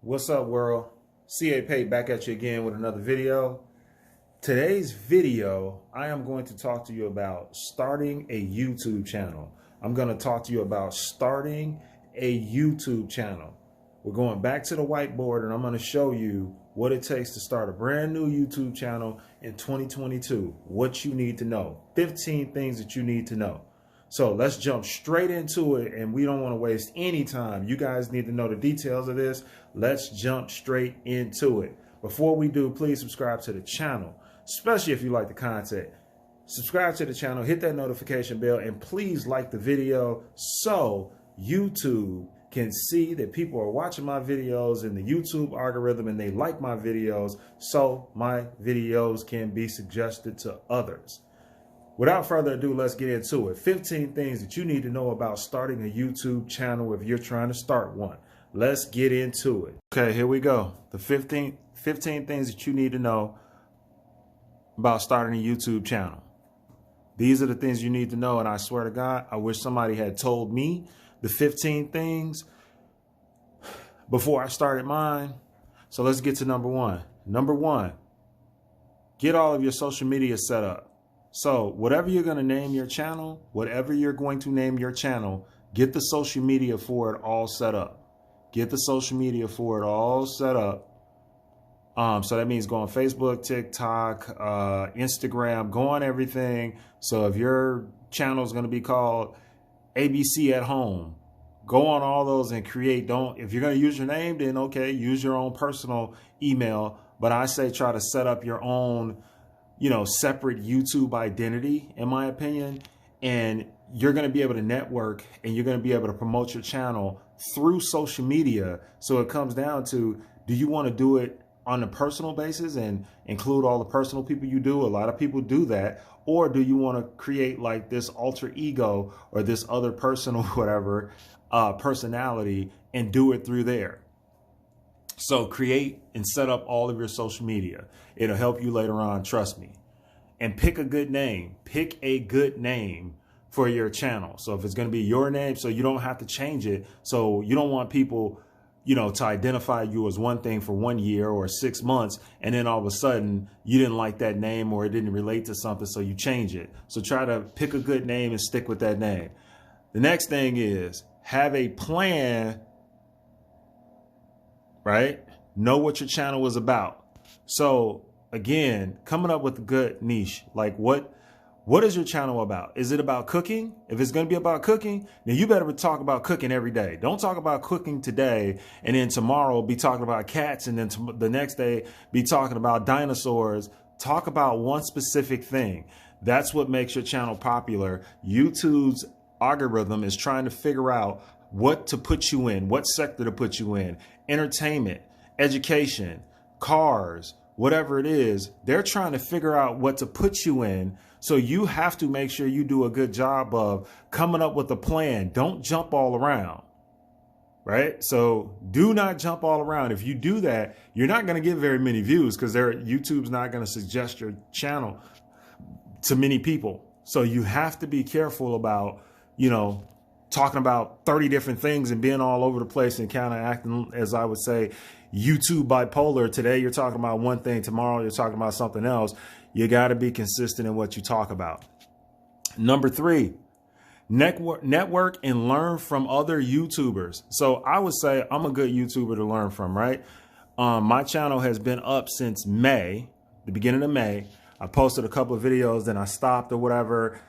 What's up, world? CA Pay back at you again with another video. Today's video, I am going to talk to you about starting a YouTube channel. I'm going to talk to you about starting a YouTube channel. We're going back to the whiteboard and I'm going to show you what it takes to start a brand new YouTube channel in 2022. What you need to know. 15 things that you need to know. So let's jump straight into it, and we don't want to waste any time. You guys need to know the details of this. Let's jump straight into it. Before we do, please subscribe to the channel, especially if you like the content. Subscribe to the channel, hit that notification bell, and please like the video so YouTube can see that people are watching my videos in the YouTube algorithm and they like my videos, so my videos can be suggested to others. Without further ado, let's get into it. 15 things that you need to know about starting a YouTube channel if you're trying to start one. Let's get into it. Okay, here we go. The 15 things that you need to know about starting a YouTube channel. These are the things you need to know, and I swear to God, I wish somebody had told me the 15 things before I started mine. So let's get to number one. Number one, get all of your social media set up. So whatever you're going to name your channel, get the social media for it all set up. Get the social media for it all set up. So that means go on Facebook, TikTok, Instagram, go on everything. So if your channel is going to be called ABC at Home, go on all those and create. If you're going to use your name, then okay, use your own personal email. But I say try to set up your own separate YouTube identity, in my opinion, and you're going to be able to network and you're going to be able to promote your channel through social media. So it comes down to, do you want to do it on a personal basis and include all the personal people you do? A lot of people do that. Or do you want to create like this alter ego or this other personal, whatever, personality and do it through there? So create and set up all of your social media. It'll help you later on, trust me. And pick a good name. Pick a good name for your channel. So if it's going to be your name, so you don't have to change it. So you don't want people, to identify you as one thing for 1 year or 6 months, and then all of a sudden you didn't like that name or it didn't relate to something, so you change it. So try to pick a good name and stick with that name. The next thing is have a plan. Right? Know what your channel is about. So again, coming up with a good niche, like what is your channel about? Is it about cooking? If it's going to be about cooking, then you better talk about cooking every day. Don't talk about cooking today and then tomorrow be talking about cats and then the next day be talking about dinosaurs. Talk about one specific thing. That's what makes your channel popular. YouTube's algorithm is trying to figure out what to put you in, what sector to put you in. Entertainment, education, cars, whatever it is, they're trying to figure out what to put you in. So you have to make sure you do a good job of coming up with a plan. Don't jump all around, right? So do not jump all around. If you do that, you're not going to get very many views because YouTube's not going to suggest your channel to many people. So you have to be careful about, talking about 30 different things and being all over the place and kind of acting, as I would say, YouTube bipolar. Today you're talking about one thing, tomorrow you're talking about something else. You got to be consistent in what you talk about. Number 3, network and learn from other YouTubers. So I would say I'm a good YouTuber to learn from, right? My channel has been up since May, the beginning of May. I posted a couple of videos, then I stopped or whatever.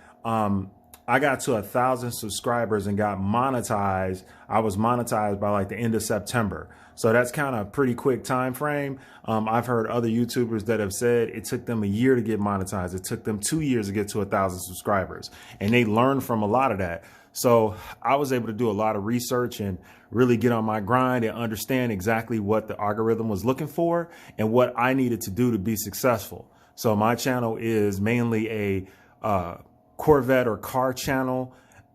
I got to 1,000 subscribers and got monetized. I was monetized by like the end of September. So that's kind of a pretty quick time frame. I've heard other YouTubers that have said it took them a year to get monetized. It took them 2 years to get to 1,000 subscribers, and they learned from a lot of that. So I was able to do a lot of research and really get on my grind and understand exactly what the algorithm was looking for and what I needed to do to be successful. So my channel is mainly a Corvette or car channel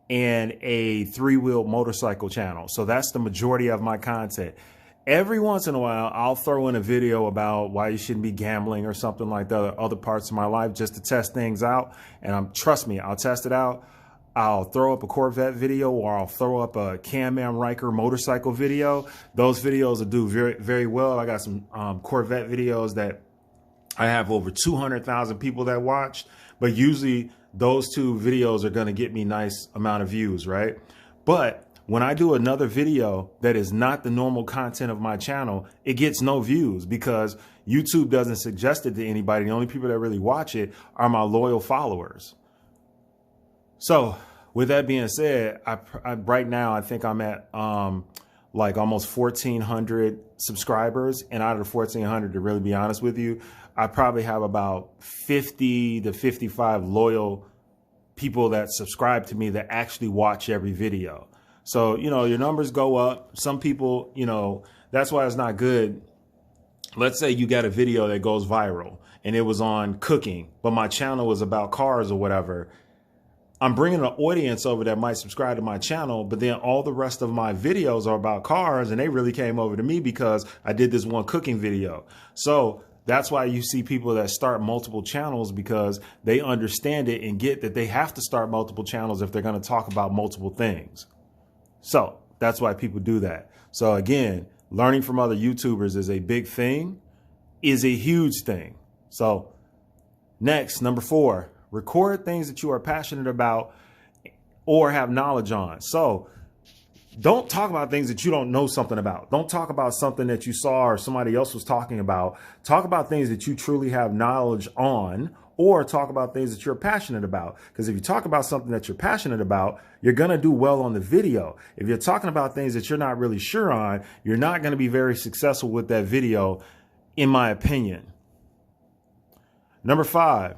and a 3-wheel motorcycle channel. So that's the majority of my content. Every once in a while, I'll throw in a video about why you shouldn't be gambling or something like that, other parts of my life, just to test things out. And trust me, I'll test it out. I'll throw up a Corvette video, or I'll throw up a Can-Man Riker motorcycle video. Those videos will do very, very well. I got some Corvette videos that I have over 200,000 people that watched, but usually those two videos are going to get me nice amount of views, right? But when I do another video that is not the normal content of my channel, it gets no views because YouTube doesn't suggest it to anybody. The only people that really watch it are my loyal followers. So with that being said, I right now, I think I'm at like almost 1,400 subscribers. And out of the 1,400, to really be honest with you, I probably have about 50 to 55 loyal people that subscribe to me that actually watch every video. So, you know, your numbers go up. Some people, you know, that's why it's not good. Let's say you got a video that goes viral and it was on cooking, but my channel was about cars or whatever. I'm bringing an audience over that might subscribe to my channel, but then all the rest of my videos are about cars, and they really came over to me because I did this one cooking video. So that's why you see people that start multiple channels, because they understand it and get that they have to start multiple channels if they're going to talk about multiple things. So that's why people do that. So again, learning from other YouTubers is a big thing, is a huge thing. So next, number 4, record things that you are passionate about or have knowledge on. So don't talk about things that you don't know something about. Don't talk about something that you saw or somebody else was talking about. Talk about things that you truly have knowledge on, or talk about things that you're passionate about. Because if you talk about something that you're passionate about, you're going to do well on the video. If you're talking about things that you're not really sure on, you're not going to be very successful with that video, in my opinion. Number 5.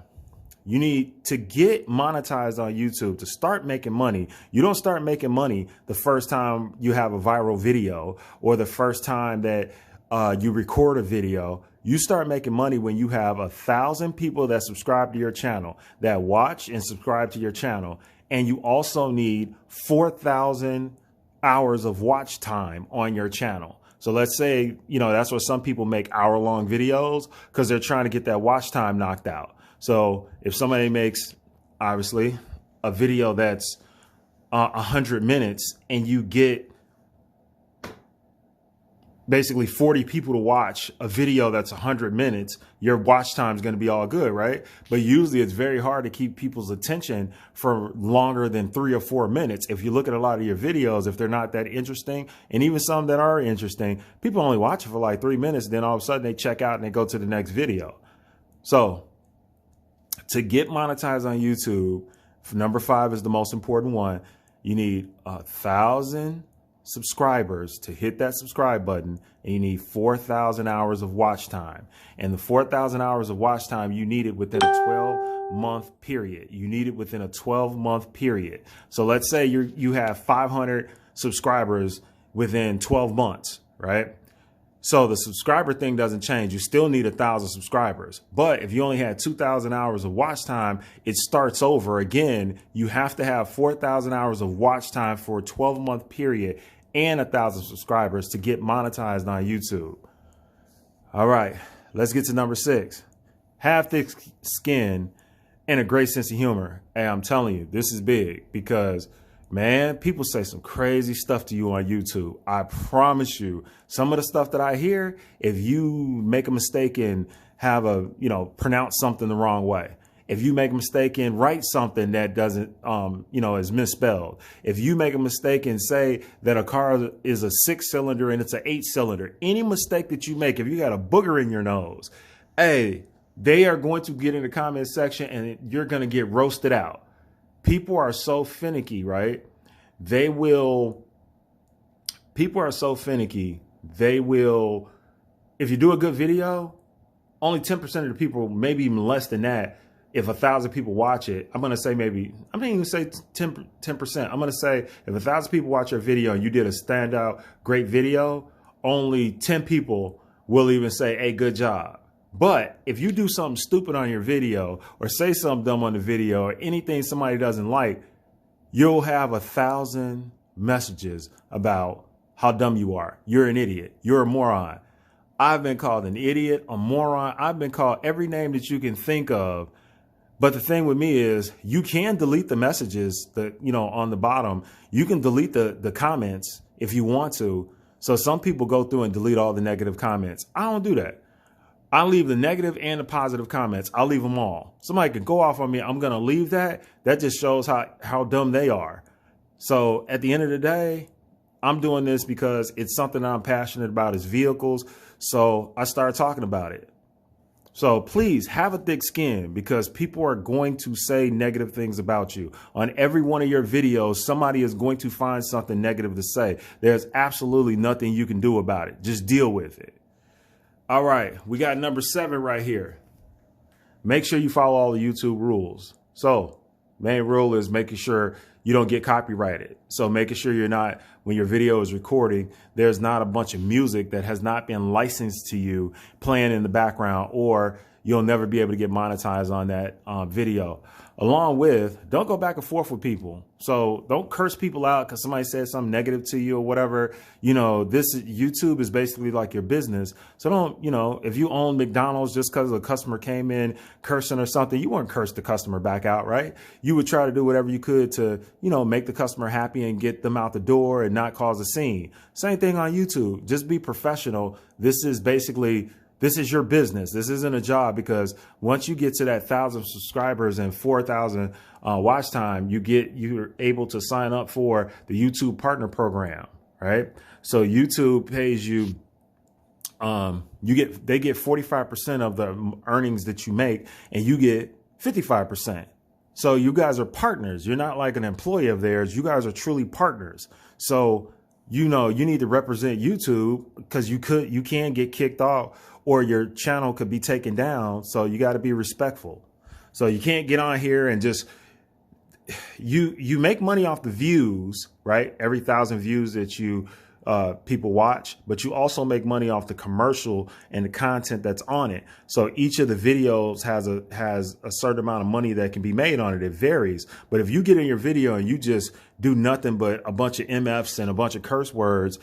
You need to get monetized on YouTube to start making money. You don't start making money the first time you have a viral video or the first time that you record a video. You start making money when you have 1,000 people that subscribe to your channel, that watch and subscribe to your channel. And you also need 4,000 hours of watch time on your channel. So let's say, you know, that's what some people make hour-long videos, because they're trying to get that watch time knocked out. So if somebody makes, obviously, a video that's 100 minutes and you get basically 40 people to watch a video that's 100 minutes, your watch time is going to be all good, right? But usually it's very hard to keep people's attention for longer than 3 or 4 minutes. If you look at a lot of your videos, if they're not that interesting, and even some that are interesting, people only watch it for like 3 minutes. Then all of a sudden they check out and they go to the next video. So to get monetized on YouTube, number 5 is the most important one. You need 1,000 subscribers to hit that subscribe button, and you need 4,000 hours of watch time. And the 4,000 hours of watch time, you need it within a 12-month period. You need it within a 12-month period. So let's say you have 500 subscribers within 12 months, right? So the subscriber thing doesn't change. You still need 1,000 subscribers. But if you only had 2,000 hours of watch time, it starts over again. You have to have 4,000 hours of watch time for a 12-month period and 1,000 subscribers to get monetized on YouTube. All right, let's get to number 6. Have thick skin and a great sense of humor. Hey, I'm telling you, this is big because, man, people say some crazy stuff to you on YouTube. I promise you, some of the stuff that I hear, if you make a mistake and have pronounce something the wrong way, if you make a mistake and write something that doesn't, is misspelled, if you make a mistake and say that a car is a 6-cylinder and it's an 8-cylinder, any mistake that you make, if you got a booger in your nose, hey, they are going to get in the comment section and you're going to get roasted out. People are so finicky, right? People are so finicky. They will, if you do a good video, only 10% of the people, maybe even less than that, if 1,000 people watch it, I'm going to say maybe, I'm not even say 10%. I'm going to say if 1,000 people watch your video and you did a standout great video, only 10 people will even say, hey, good job. But if you do something stupid on your video or say something dumb on the video or anything somebody doesn't like, you'll have 1,000 messages about how dumb you are. You're an idiot. You're a moron. I've been called an idiot, a moron. I've been called every name that you can think of But the thing with me is you can delete the messages that, on the bottom. You can delete the comments if you want to. So some people go through and delete all the negative comments. I don't do that. I leave the negative and the positive comments. I'll leave them all. Somebody could go off on me. I'm going to leave that. That just shows how dumb they are. So at the end of the day, I'm doing this because it's something I'm passionate about is vehicles. So I started talking about it. So please have a thick skin because people are going to say negative things about you. On every one of your videos, somebody is going to find something negative to say. There's absolutely nothing you can do about it. Just deal with it. All right, we got number 7 right here. Make sure you follow all the YouTube rules. So main rule is making sure you don't get copyrighted. So making sure you're not, when your video is recording, there's not a bunch of music that has not been licensed to you playing in the background, or you'll never be able to get monetized on that video. Along with, don't go back and forth with people. So don't curse people out because somebody said something negative to you or whatever. YouTube is basically like your business. So don't, if you own McDonald's just because a customer came in cursing or something, you wouldn't curse the customer back out, right? You would try to do whatever you could to, make the customer happy and get them out the door and not cause a scene. Same thing on YouTube. Just be professional. This is your business. This isn't a job, because once you get to that 1,000 subscribers and 4,000 watch time, you're able to sign up for the YouTube partner program, right? So YouTube pays you, they get 45% of the earnings that you make, and you get 55%. So you guys are partners. You're not like an employee of theirs. You guys are truly partners. So, you need to represent YouTube because you can get kicked off, or your channel could be taken down. So you got to be respectful. So you can't get on here and just, you make money off the views, right? Every 1,000 views that people watch, but you also make money off the commercial and the content that's on it. So each of the videos has a certain amount of money that can be made on it. It varies. But if you get in your video and you just do nothing but a bunch of MFs and a bunch of curse words,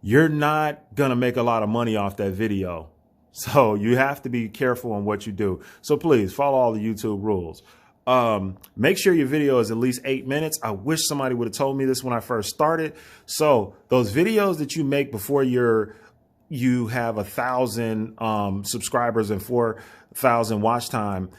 you're not going to make a lot of money off that video. So you have to be careful on what you do. So please follow all the YouTube rules. Make sure your video is at least 8 minutes. I wish somebody would have told me this when I first started. So those videos that you make before you have 1,000 subscribers and 4,000 watch time,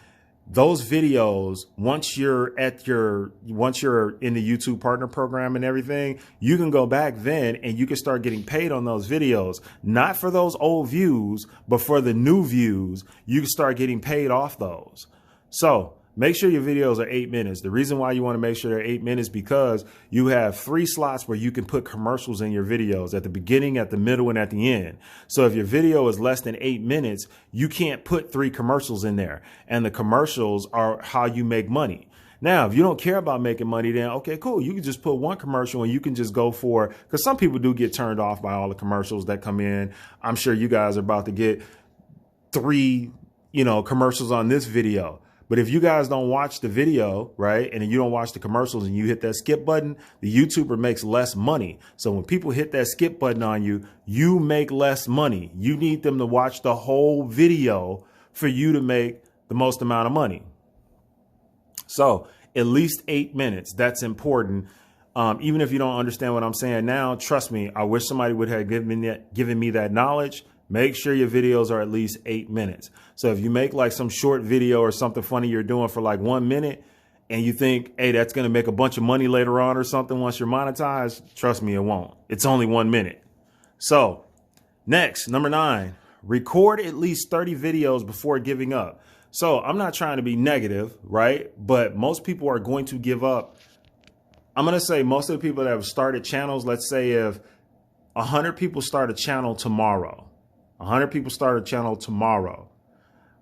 those videos, once you're in the YouTube partner program and everything, you can go back then and you can start getting paid on those videos, not for those old views, but for the new views. You can start getting paid off those. So make sure your videos are 8 minutes. The reason why you want to make sure they're 8 minutes because you have 3 slots where you can put commercials in your videos, at the beginning, at the middle, and at the end. So if your video is less than 8 minutes, you can't put 3 commercials in there. And the commercials are how you make money. Now, if you don't care about making money, then okay, cool. You can just put 1 commercial and you can just go for, because some people do get turned off by all the commercials that come in. I'm sure you guys are about to get 3, commercials on this video. But if you guys don't watch the video, right, and you don't watch the commercials and you hit that skip button, the YouTuber makes less money. So when people hit that skip button on you, you make less money. You need them to watch the whole video for you to make the most amount of money. So at least 8 minutes. That's important. Even if you don't understand what I'm saying now, trust me, I wish somebody would have given me that knowledge. Make sure your videos are at least 8 minutes. So if you make like some short video or something funny you're doing for like 1 minute and you think, hey, that's going to make a bunch of money later on or something once you're monetized, trust me, it won't. It's only 1 minute. So next, number 9, record at least 30 videos before giving up. So I'm not trying to be negative, right? But most people are going to give up. I'm going to say most of the people that have started channels, let's say if 100 people start a channel tomorrow, 100 people start a channel tomorrow.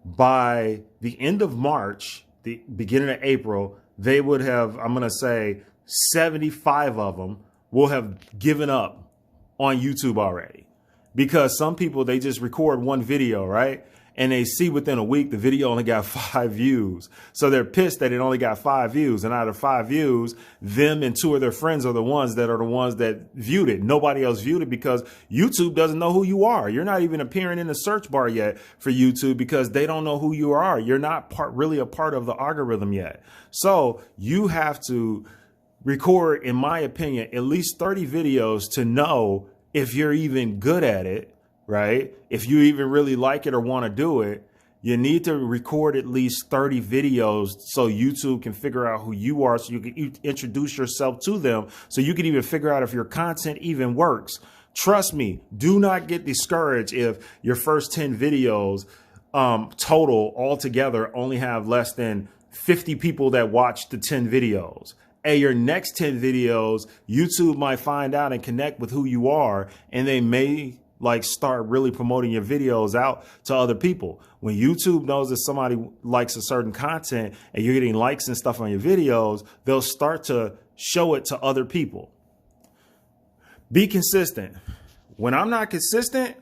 By the end of March, the beginning of April, they would have, I'm going to say 75 of them will have given up on YouTube already. Because some people, they just record one video, right? and they see within a week the video only got 5 views. So they're pissed that it only got 5 views. And out of 5 views, them and 2 of their friends are the ones that viewed it. Nobody else viewed it because YouTube doesn't know who you are. You're not even appearing in the search bar yet for YouTube because they don't know who you are. You're not really a part of the algorithm yet. So you have to record, in my opinion, at least 30 videos to know if you're even good at it, right? If you even really like it or want to do it. You need to record at least 30 videos so YouTube can figure out who you are, so you can introduce yourself to them, so you can even figure out if your content even works. Trust me, do not get discouraged if your first 10 videos total altogether only have less than 50 people that watch the 10 videos. Hey, your next 10 videos, YouTube might find out and connect with who you are, and they may start really promoting your videos out to other people. When YouTube knows that somebody likes a certain content and you're getting likes and stuff on your videos, they'll start to show it to other people. Be consistent. When I'm not consistent,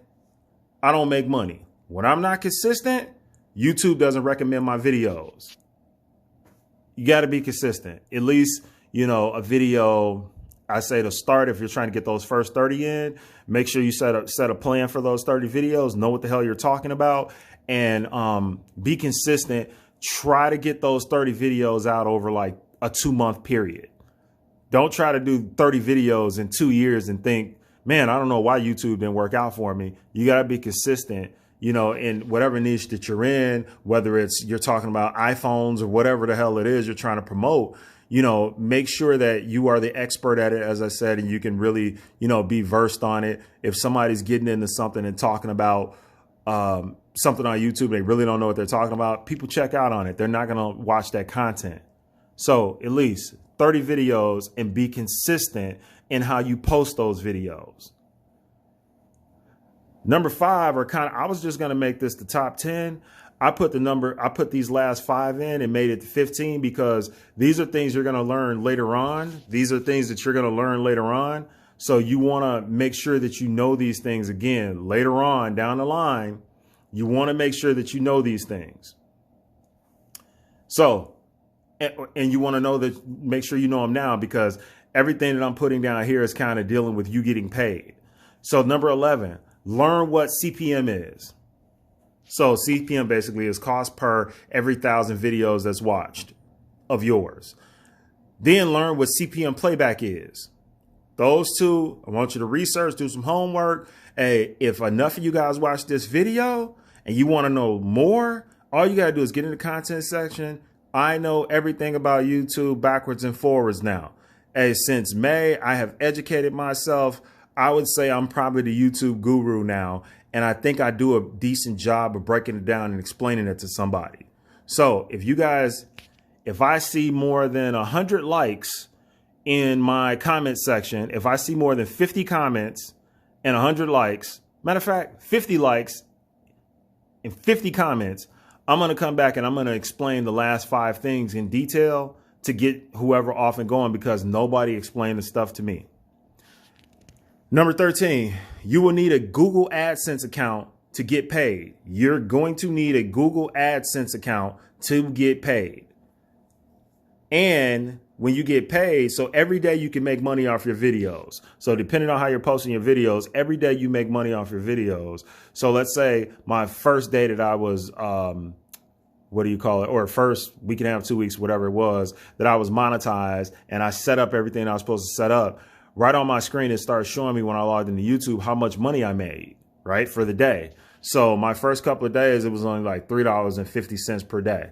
I don't make money. When I'm not consistent, YouTube doesn't recommend my videos. You got to be consistent. At least, a video, I say to start, if you're trying to get those first 30 in, make sure you set a plan for those 30 videos, know what the hell you're talking about, and be consistent. Try to get those 30 videos out over a 2-month period. Don't try to do 30 videos in 2 years and think, man, I don't know why YouTube didn't work out for me. You got to be consistent, in whatever niche that you're in, whether it's you're talking about iPhones or whatever the hell it is you're trying to promote. Make sure that you are the expert at it, as I said, and you can really, be versed on it. If somebody's getting into something and talking about something on YouTube, they really don't know what they're talking about, people check out on it. They're not going to watch that content. So at least 30 videos and be consistent in how you post those videos. Number 5 I was just going to make this the top 10. I put these last 5 in and made it to 15 because these are things you're going to learn later on. These are things that you're going to learn later on. So you want to make sure that you know these things again later on down the line. You want to make sure that you know these things. So, and you want to make sure you know them now, because everything that I'm putting down here is kind of dealing with you getting paid. So number 11, learn what CPM is. So CPM basically is cost per every 1,000 videos that's watched of yours. Then learn what CPM playback is. Those two, I want you to research, do some homework. Hey, if enough of you guys watch this video and you want to know more, all you got to do is get in the content section. I know everything about YouTube backwards and forwards now. Hey, since May, I have educated myself. I would say I'm probably the YouTube guru now. And I think I do a decent job of breaking it down and explaining it to somebody. So if I see more than 100 likes in my comment section, if I see more than 50 comments and 100 likes, matter of fact, 50 likes and 50 comments, I'm going to come back and I'm going to explain the last 5 things in detail to get whoever off and going, because nobody explained the stuff to me. Number 13, you will need a Google Adsense account to get paid. You're going to need a Google Adsense account to get paid. And when you get paid, so every day you can make money off your videos. So depending on how you're posting your videos, every day you make money off your videos. So let's say my first day that I was, or first week and a half, 2 weeks, whatever it was, that I was monetized and I set up everything I was supposed to set up. Right on my screen, it starts showing me when I logged into YouTube how much money I made, right, for the day. So my first couple of days, it was only like $3.50 per day,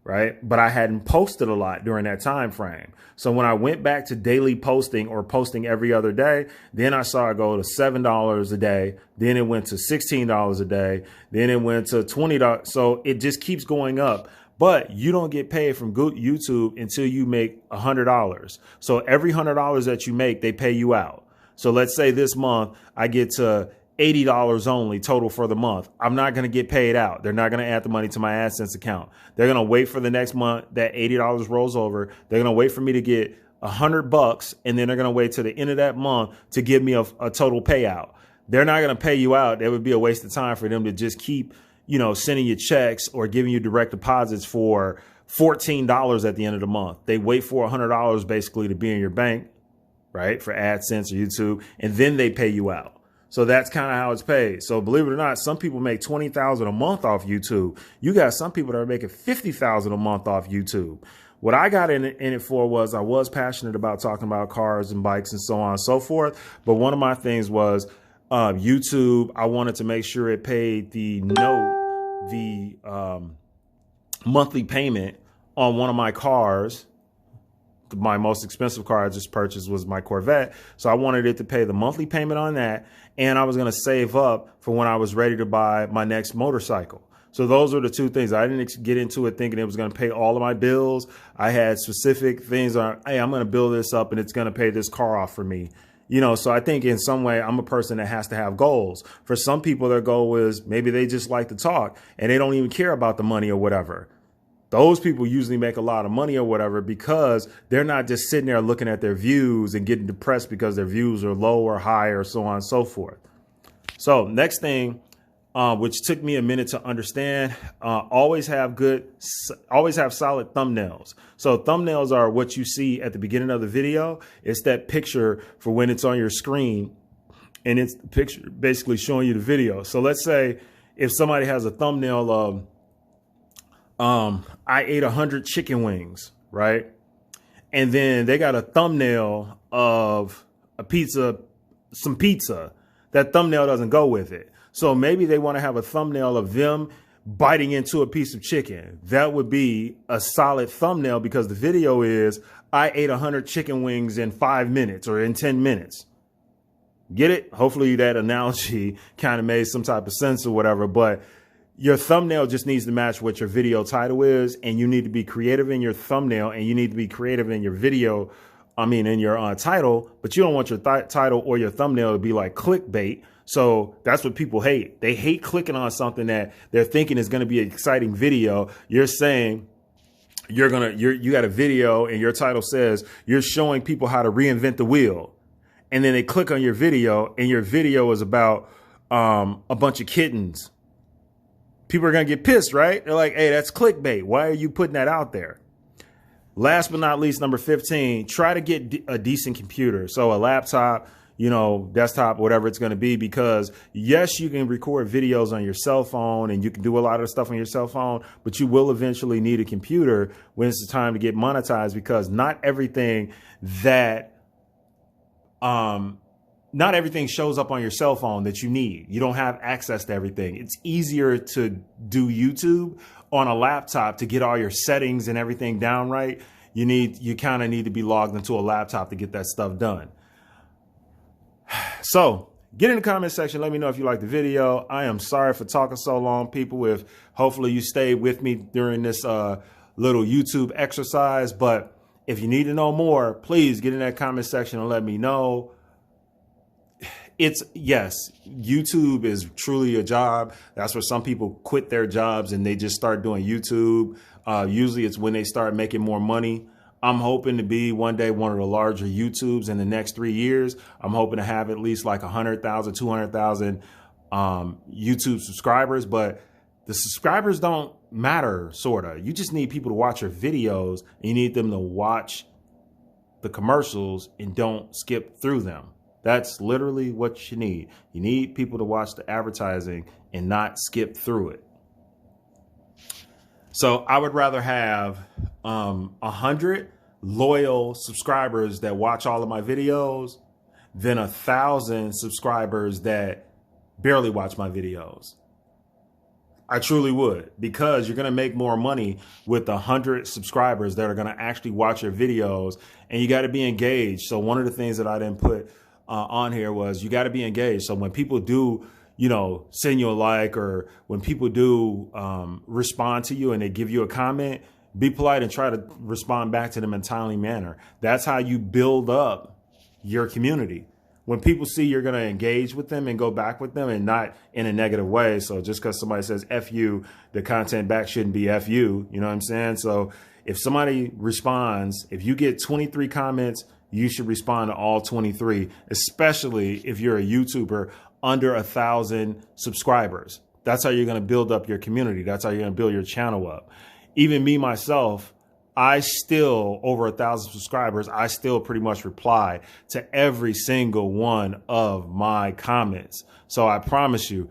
right? But I hadn't posted a lot during that time frame. So when I went back to daily posting or posting every other day, then I saw it go to $7 a day. Then it went to $16 a day. Then it went to $20. So it just keeps going up. But you don't get paid from YouTube until you make $100. So every $100 that you make, they pay you out. So let's say this month I get to $80 only total for the month. I'm not going to get paid out. They're not going to add the money to my AdSense account. They're going to wait for the next month that $80 rolls over. They're going to wait for me to get $100, and then they're going to wait till the end of that month to give me a total payout. They're not going to pay you out. It would be a waste of time for them to just keep sending you checks or giving you direct deposits for $14 at the end of the month. They wait for $100 basically to be in your bank, right? For AdSense or YouTube, and then they pay you out. So that's kind of how it's paid. So believe it or not, some people make $20,000 a month off YouTube. You got some people that are making $50,000 a month off YouTube. What I got in it for was I was passionate about talking about cars and bikes and so on and so forth. But one of my things was YouTube. I wanted to make sure it paid the monthly payment on one of my cars. My most expensive car I just purchased was my Corvette. So I wanted it to pay the monthly payment on that. And I was going to save up for when I was ready to buy my next motorcycle. So those are the two things. I didn't get into it thinking it was going to pay all of my bills. I had specific things on, hey, I'm going to build this up and it's going to pay this car off for me. So I think in some way I'm a person that has to have goals. For some people, their goal is maybe they just like to talk and they don't even care about the money or whatever. Those people usually make a lot of money or whatever because they're not just sitting there looking at their views and getting depressed because their views are low or high or so on and so forth. So next thing, which took me a minute to understand, always have solid thumbnails. So thumbnails are what you see at the beginning of the video. It's that picture for when it's on your screen and it's the picture basically showing you the video. So let's say if somebody has a thumbnail of, I ate 100 chicken wings, right? And then they got a thumbnail of some pizza. That thumbnail doesn't go with it. So maybe they want to have a thumbnail of them biting into a piece of chicken. That would be a solid thumbnail because the video is, I ate 100 chicken wings in 5 minutes or in 10 minutes. Get it? Hopefully that analogy kind of made some type of sense or whatever, but your thumbnail just needs to match what your video title is, and you need to be creative in your thumbnail and you need to be creative in your video. In your title, but you don't want your title or your thumbnail to be like clickbait. So that's what people hate. They hate clicking on something that they're thinking is going to be an exciting video. You're saying you got a video and your title says you're showing people how to reinvent the wheel. And then they click on your video and your video is about a bunch of kittens. People are going to get pissed, right? They're like, hey, that's clickbait. Why are you putting that out there? Last but not least, number 15, try to get a decent computer. So a laptop, desktop, whatever it's going to be, because yes, you can record videos on your cell phone and you can do a lot of stuff on your cell phone, but you will eventually need a computer when it's the time to get monetized, because not everything shows up on your cell phone that you need. You don't have access to everything. It's easier to do YouTube on a laptop to get all your settings and everything down right. You kind of need to be logged into a laptop to get that stuff done. So get in the comment section. Let me know if you like the video. I am sorry for talking so long, people. If hopefully you stayed with me during this little YouTube exercise. But if you need to know more, please get in that comment section and let me know. Yes, YouTube is truly a job. That's where some people quit their jobs and they just start doing YouTube. Usually it's when they start making more money. I'm hoping to be one day one of the larger YouTubes in the next 3 years. I'm hoping to have at least like 100,000, 200,000 YouTube subscribers, but the subscribers don't matter, sorta. You just need people to watch your videos and you need them to watch the commercials and don't skip through them. That's literally what you need. You need people to watch the advertising and not skip through it. So I would rather have 100 loyal subscribers that watch all of my videos than 1,000 subscribers that barely watch my videos. I truly would, because you're going to make more money with 100 subscribers that are going to actually watch your videos, and you got to be engaged. So one of the things that I didn't put on here was you got to be engaged. So when people do, send you a like, or when people do respond to you and they give you a comment, be polite and try to respond back to them in a timely manner. That's how you build up your community. When people see you're going to engage with them and go back with them, and not in a negative way. So just because somebody says F you, the content back shouldn't be F you. You know what I'm saying? So if somebody responds, if you get 23 comments, you should respond to all 23, especially if you're a YouTuber under 1,000 subscribers. That's how you're going to build up your community. That's how you're going to build your channel up. Even me, myself, I still, over 1,000 subscribers, I still pretty much reply to every single one of my comments. So I promise you,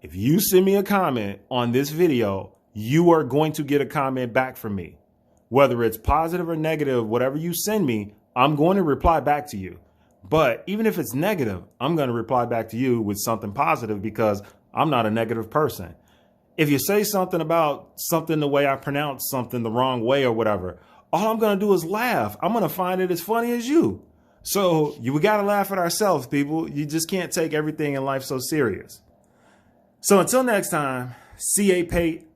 if you send me a comment on this video, you are going to get a comment back from me. Whether it's positive or negative, whatever you send me, I'm going to reply back to you. But even if it's negative, I'm going to reply back to you with something positive because I'm not a negative person. If you say something about something the way I pronounce something the wrong way or whatever, all I'm going to do is laugh. I'm going to find it as funny as you. So we got to laugh at ourselves, people. You just can't take everything in life so serious. So until next time, CA Pate